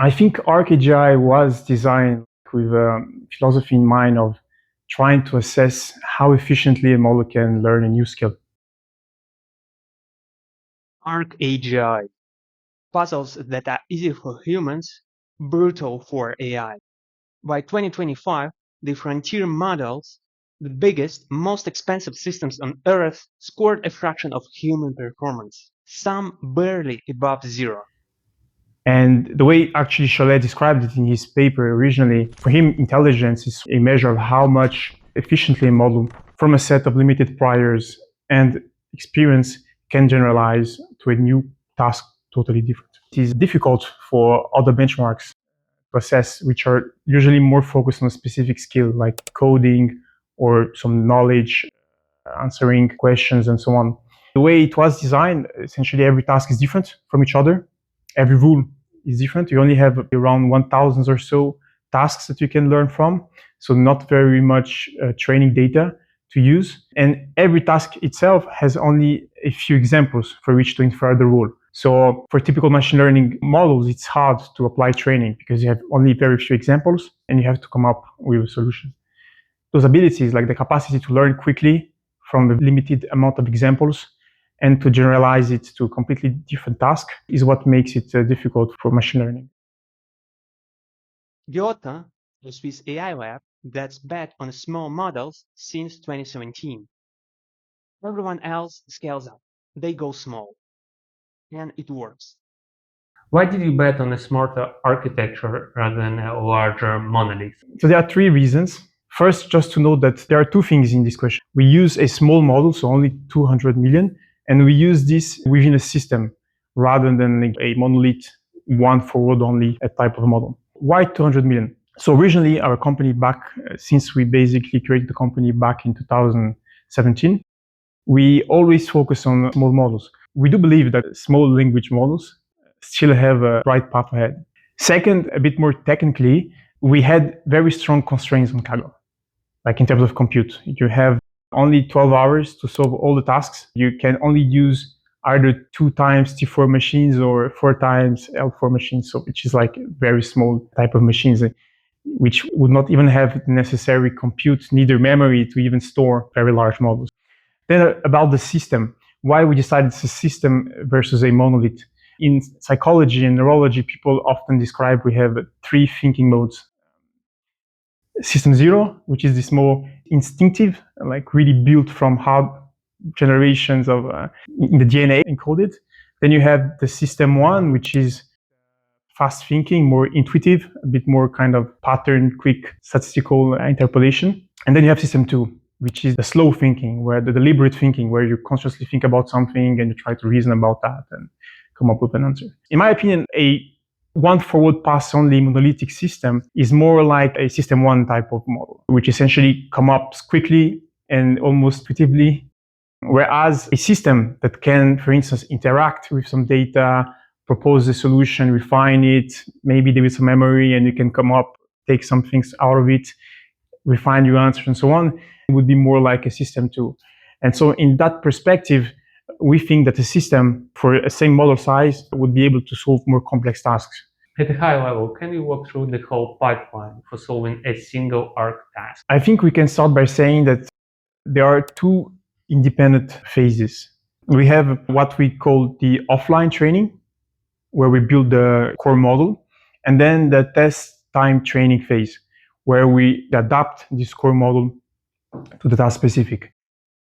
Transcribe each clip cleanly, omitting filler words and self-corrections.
I think ARC-AGI was designed with a philosophy in mind of trying to assess how efficiently a model can learn a new skill. ARC-AGI. Puzzles that are easy for humans, brutal for AI. By 2025, the frontier models, the biggest, most expensive systems on Earth, scored a fraction of human performance, some barely above zero. And the way actually Cholet described it in his paper originally, for him, intelligence is a measure of how much efficiently a model from a set of limited priors and experience can generalize to a new task totally different. It is difficult for other benchmarks to assess, which are usually more focused on a specific skill like coding or some knowledge, answering questions and so on. The way it was designed, essentially every task is different from each other. Every rule is different. You only have around 1,000 or so tasks that you can learn from. So not very much training data to use. And every task itself has only a few examples for which to infer the rule. So for typical machine learning models, it's hard to apply training because you have only very few examples and you have to come up with a solution. Those abilities, like the capacity to learn quickly from the limited amount of examples and to generalize it to a completely different task, is what makes it difficult for machine learning. Giotto, a Swiss AI lab that's bet on small models since 2017. Everyone else scales up. They go small. And it works. Why did you bet on a smarter architecture rather than a larger monolith? So there are three reasons. First, just to note that there are two things in this question. We use a small model, so only 200 million, and we use this within a system rather than a monolith, one forward only a type of model. Why 200 million? So originally our company since we basically created the company back in 2017, we always focus on small models. We do believe that small language models still have a bright path ahead. Second, a bit more technically, we had very strong constraints on Kaggle. Like in terms of compute, you have only 12 hours to solve all the tasks. You can only use either 2 times T4 machines or 4 times L4 machines, so which is like a very small type of machines, which would not even have the necessary compute, neither memory to even store very large models. Then about the system, why we decided it's a system versus a monolith. In psychology and neurology, people often describe we have 3 thinking modes. System 0, which is this more instinctive, like really built from hard generations of in the DNA encoded. Then you have the system 1, which is fast thinking, more intuitive, a bit more kind of pattern, quick statistical interpolation. And then you have system 2, which is the slow thinking, where the deliberate thinking, where you consciously think about something and you try to reason about that and come up with an answer. In my opinion, a one forward pass only monolithic system is more like a system 1 type of model, which essentially come up quickly and almost intuitively. Whereas a system that can, for instance, interact with some data, propose a solution, refine it, maybe there is some memory and you can come up, take some things out of it, refine your answer and so on, it would be more like a system 2. And so in that perspective, we think that a system for a same model size would be able to solve more complex tasks. At a high level, can you walk through the whole pipeline for solving a single ARC task? I think we can start by saying that there are 2 independent phases. We have what we call the offline training, where we build the core model, and then the test time training phase, where we adapt this core model to the task specific.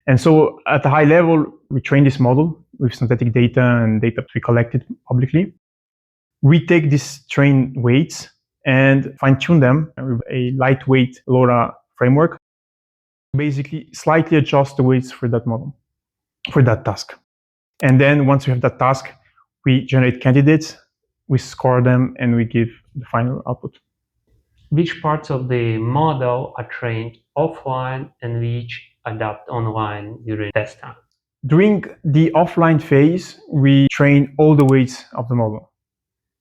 And so at a high level, we train this model with synthetic data and data we collected publicly. We take these trained weights and fine-tune them with a lightweight LoRA framework, basically slightly adjust the weights for that model, for that task. And then once we have that task, we generate candidates, we score them, and we give the final output. Which parts of the model are trained offline and which adapt online during test time? During the offline phase, we train all the weights of the model,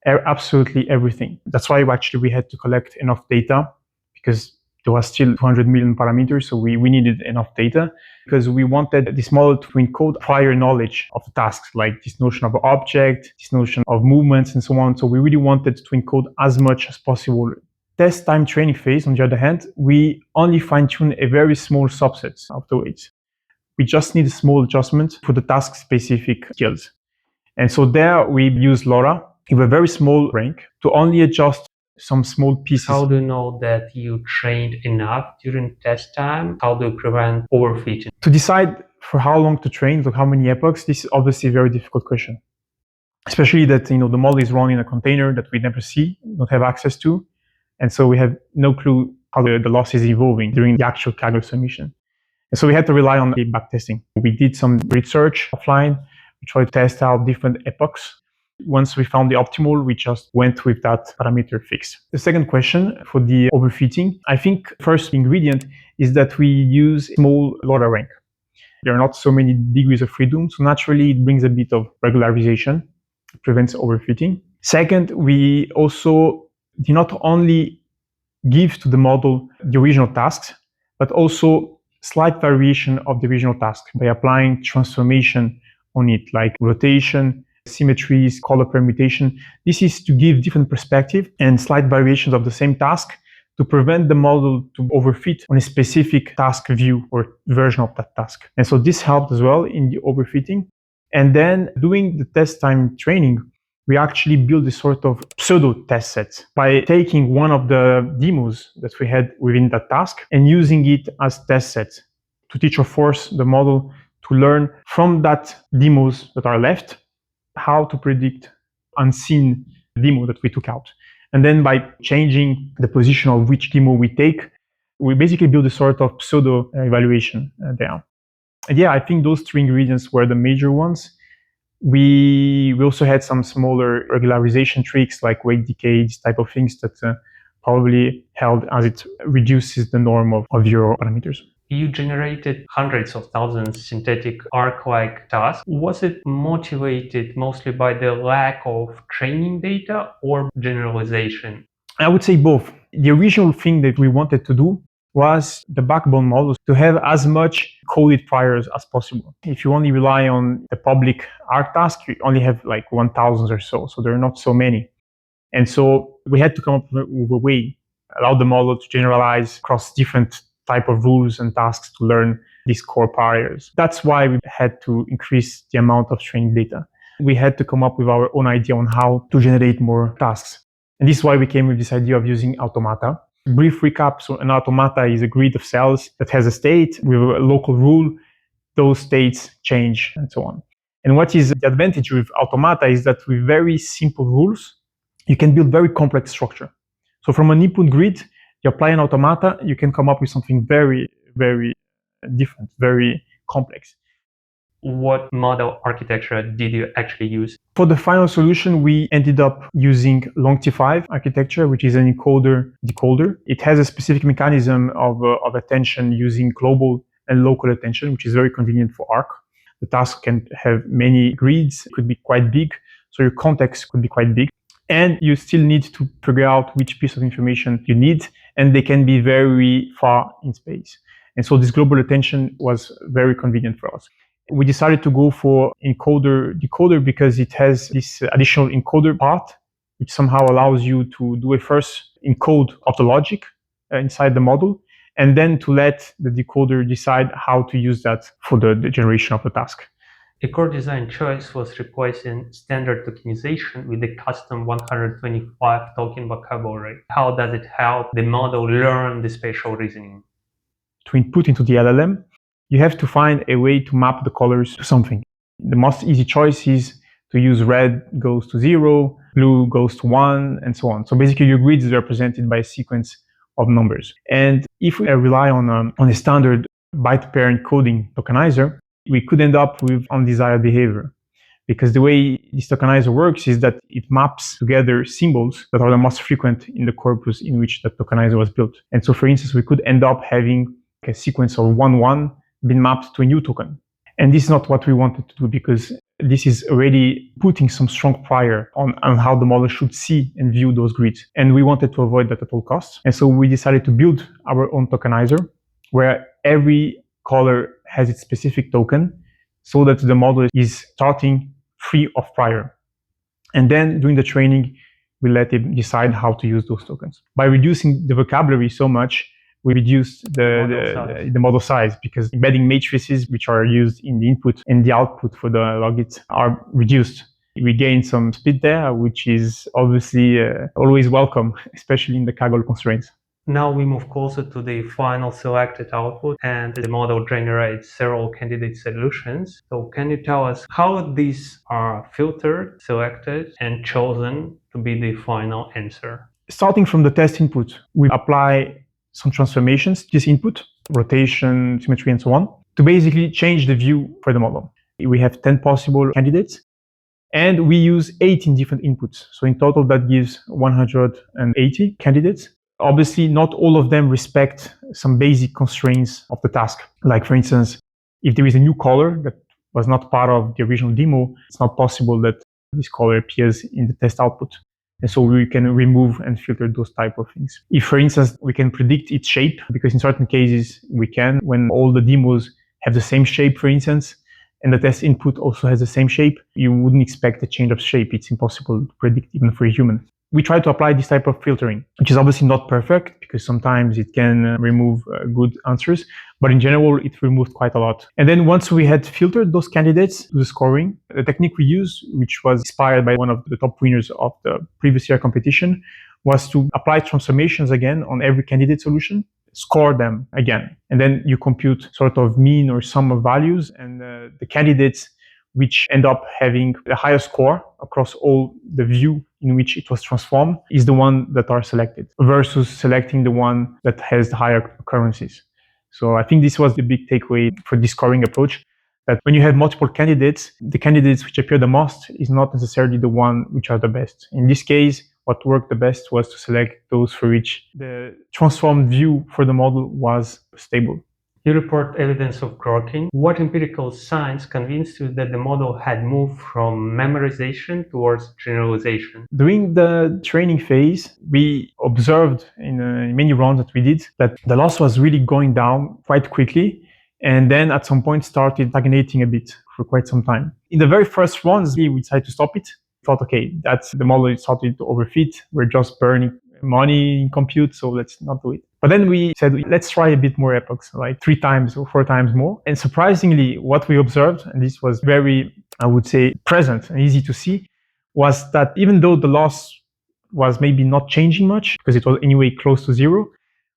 absolutely everything. That's why we had to collect enough data, because there was still 200 million parameters, so we needed enough data because we wanted this model to encode prior knowledge of the tasks, like this notion of object, this notion of movements, and so on. So we really wanted to encode as much as possible. Test time training phase, on the other hand, we only fine-tune a very small subset of the weights. We just need a small adjustment for the task-specific skills. And so there we use LoRA with a very small rank to only adjust some small pieces. How do you know that you trained enough during test time? How do you prevent overfitting? To decide for how long to train, for how many epochs, this is obviously a very difficult question. Especially that the model is run in a container that we never see, don't have access to. And so we have no clue how the loss is evolving during the actual Kaggle submission. And so we had to rely on backtesting. We did some research offline. We tried to test out different epochs. Once we found the optimal, we just went with that parameter fixed. The second question for the overfitting, I think first ingredient is that we use small LoRA rank. There are not so many degrees of freedom, so naturally it brings a bit of regularization, prevents overfitting. Second, we also do not only give to the model the original tasks, but also slight variation of the original task by applying transformation on it, like rotation, symmetries, color permutation. This is to give different perspective and slight variations of the same task to prevent the model to overfit on a specific task view or version of that task. And so this helped as well in the overfitting. And then doing the test time training, we actually built a sort of pseudo test set by taking one of the demos that we had within that task and using it as test sets to teach or force the model to learn from that demos that are left how to predict unseen demo that we took out. And then by changing the position of which demo we take, we basically build a sort of pseudo evaluation there. And yeah, I think those three ingredients were the major ones. We also had some smaller regularization tricks like weight decay, these type of things that probably helped as it reduces the norm of your parameters. You generated hundreds of thousands synthetic ARC-like tasks. Was it motivated mostly by the lack of training data or generalization? I would say both. The original thing that we wanted to do was the backbone models to have as much coded priors as possible. If you only rely on the public ARC task, you only have like 1,000 or so. So there are not so many. And so we had to come up with a way, allow the model to generalize across different type of rules and tasks to learn these core priors. That's why we had to increase the amount of training data. We had to come up with our own idea on how to generate more tasks. And this is why we came with this idea of using automata. Brief recap, so an automata is a grid of cells that has a state with a local rule. Those states change and so on. And what is the advantage with automata is that with very simple rules, you can build very complex structure. So from an input grid, you apply an automata, you can come up with something very, very different, very complex. What model architecture did you actually use? For the final solution, we ended up using Longty5 architecture, which is an encoder-decoder. It has a specific mechanism of attention using global and local attention, which is very convenient for ARC. The task can have many grids, it could be quite big, so your context could be quite big. And you still need to figure out which piece of information you need, and they can be very far in space. And so this global attention was very convenient for us. We decided to go for encoder-decoder because it has this additional encoder part, which somehow allows you to do a first encode of the logic inside the model, and then to let the decoder decide how to use that for the generation of the task. A core design choice was replacing standard tokenization with a custom 125 token vocabulary. How does it help the model learn the spatial reasoning? To input into the LLM, you have to find a way to map the colors to something. The most easy choice is to use red goes to 0, blue goes to 1, and so on. So basically your grid is represented by a sequence of numbers. And if we rely on a standard byte pair encoding tokenizer, we could end up with undesired behavior. Because the way this tokenizer works is that it maps together symbols that are the most frequent in the corpus in which the tokenizer was built. And so for instance, we could end up having a sequence of 1, 1 been mapped to a new token. And this is not what we wanted to do, because this is already putting some strong prior on how the model should see and view those grids. And we wanted to avoid that at all costs. And so we decided to build our own tokenizer where every color has its specific token so that the model is starting free of prior. And then during the training, we let it decide how to use those tokens. By reducing the vocabulary so much, we reduced the model size because embedding matrices, which are used in the input and the output for the logits, are reduced. We gain some speed there, which is obviously always welcome, especially in the Kaggle constraints. Now we move closer to the final selected output, and the model generates several candidate solutions. So can you tell us how these are filtered, selected, and chosen to be the final answer? Starting from the test input, we apply some transformations to this input, rotation, symmetry, and so on, to basically change the view for the model. We have 10 possible candidates, and we use 18 different inputs. So in total, that gives 180 candidates. Obviously, not all of them respect some basic constraints of the task. Like, for instance, if there is a new color that was not part of the original demo, it's not possible that this color appears in the test output. And so we can remove and filter those type of things. If, for instance, we can predict its shape, because in certain cases we can, when all the demos have the same shape, for instance, and the test input also has the same shape, you wouldn't expect a change of shape. It's impossible to predict even for a human. We try to apply this type of filtering, which is obviously not perfect because sometimes it can remove good answers, but in general, it removed quite a lot. And then once we had filtered those candidates to the scoring, the technique we used, which was inspired by one of the top winners of the previous year competition, was to apply transformations again on every candidate solution, score them again. And then you compute sort of mean or sum of values, and the candidates which end up having a higher score across all the view in which it was transformed is the one that are selected versus selecting the one that has the higher occurrences. So I think this was the big takeaway for this scoring approach, that when you have multiple candidates, the candidates which appear the most is not necessarily the one which are the best. In this case, what worked the best was to select those for which the transformed view for the model was stable. You report evidence of Grokking. What empirical signs convinced you that the model had moved from memorization towards generalization? During the training phase, we observed in many rounds that we did that the loss was really going down quite quickly, and then at some point started stagnating a bit for quite some time. In the very first rounds, we decided to stop it. We thought, okay, that's the model started to overfit. We're just burning money in compute, so let's not do it. But then we said, let's try a bit more epochs, like 3 times or 4 times more. And surprisingly, what we observed, and this was very, I would say, present and easy to see, was that even though the loss was maybe not changing much, because it was anyway close to zero,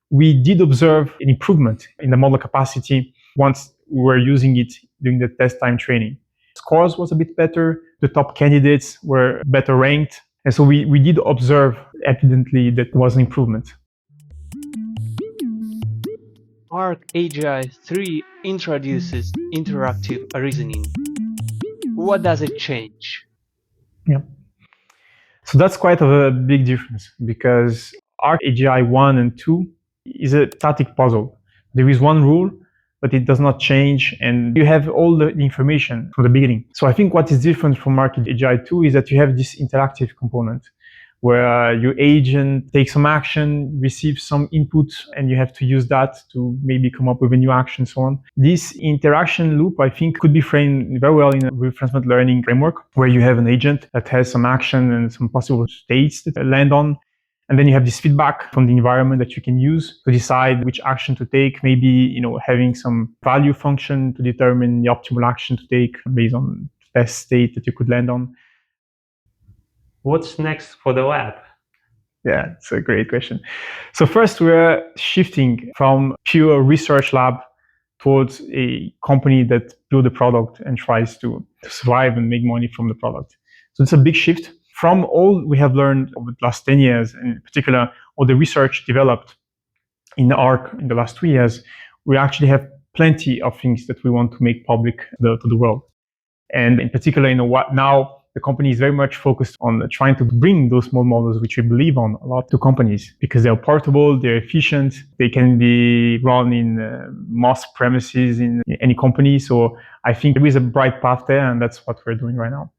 we did observe an improvement in the model capacity once we were using it during the test time training. Scores was a bit better, the top candidates were better ranked, and so we did observe evidently that there was an improvement. ARC-AGI 3 introduces interactive reasoning. What does it change? Yeah. So that's quite a big difference, because ARC-AGI 1 and 2 is a static puzzle. There is one rule, but it does not change, and you have all the information from the beginning. So I think what is different from ARC-AGI 2 is that you have this interactive component, where your agent takes some action, receives some input, and you have to use that to maybe come up with a new action, and so on. This interaction loop, I think, could be framed very well in a reinforcement learning framework, where you have an agent that has some action and some possible states that land on. And then you have this feedback from the environment that you can use to decide which action to take, maybe, having some value function to determine the optimal action to take based on the best state that you could land on. What's next for the lab? Yeah, it's a great question. So first, we're shifting from pure research lab towards a company that builds a product and tries to survive and make money from the product. So it's a big shift from all we have learned over the last 10 years, and in particular, all the research developed in ARC in the last 2 years. We actually have plenty of things that we want to make public to the world. And in particular, now the company is very much focused on trying to bring those small models, which we believe on a lot, to companies because they're portable, they're efficient, they can be run in most premises in any company. So I think there is a bright path there, and that's what we're doing right now.